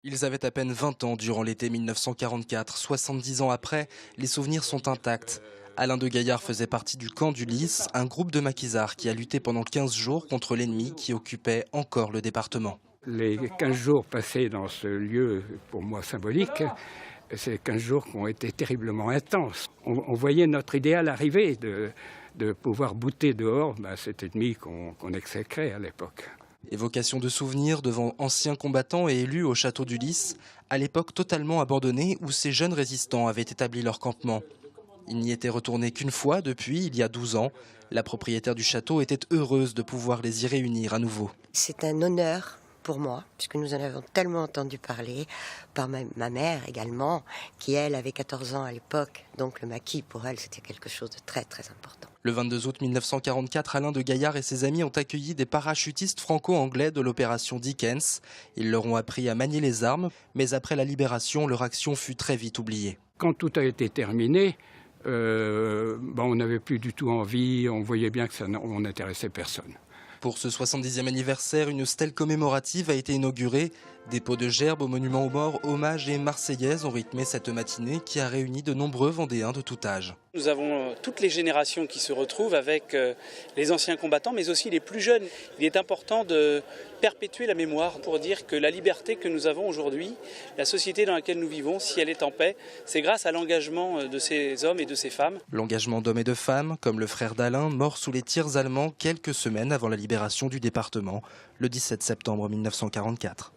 Ils avaient à peine 20 ans durant l'été 1944. 70 ans après, les souvenirs sont intacts. Alain de Gaillard faisait partie du camp du Lys, un groupe de maquisards qui a lutté pendant 15 jours contre l'ennemi qui occupait encore le département. Les 15 jours passés dans ce lieu, pour moi symbolique, c'est 15 jours qui ont été terriblement intenses. On voyait notre idéal arriver, de pouvoir bouter dehors cet ennemi qu'on exécrait à l'époque. Évocation de souvenirs devant anciens combattants et élus au château du Lys, à l'époque totalement abandonné où ces jeunes résistants avaient établi leur campement. Ils n'y étaient retournés qu'une fois depuis, il y a 12 ans. La propriétaire du château était heureuse de pouvoir les y réunir à nouveau. C'est un honneur pour moi, puisque nous en avons tellement entendu parler, par ma mère également, qui elle avait 14 ans à l'époque, donc le maquis pour elle c'était quelque chose de très très important. Le 22 août 1944, Alain de Gaillard et ses amis ont accueilli des parachutistes franco-anglais de l'opération Dickens. Ils leur ont appris à manier les armes, mais après la libération, leur action fut très vite oubliée. Quand tout a été terminé, on n'avait plus du tout envie, on voyait bien que ça n'intéressait personne. Pour ce 70e anniversaire, une stèle commémorative a été inaugurée. Des pots de gerbes au monument aux morts, hommages et marseillaises ont rythmé cette matinée qui a réuni de nombreux Vendéens de tout âge. Nous avons toutes les générations qui se retrouvent avec les anciens combattants, mais aussi les plus jeunes. Il est important de perpétuer la mémoire pour dire que la liberté que nous avons aujourd'hui, la société dans laquelle nous vivons, si elle est en paix, c'est grâce à l'engagement de ces hommes et de ces femmes. L'engagement d'hommes et de femmes, comme le frère d'Alain, mort sous les tirs allemands quelques semaines avant la libération du département, le 17 septembre 1944.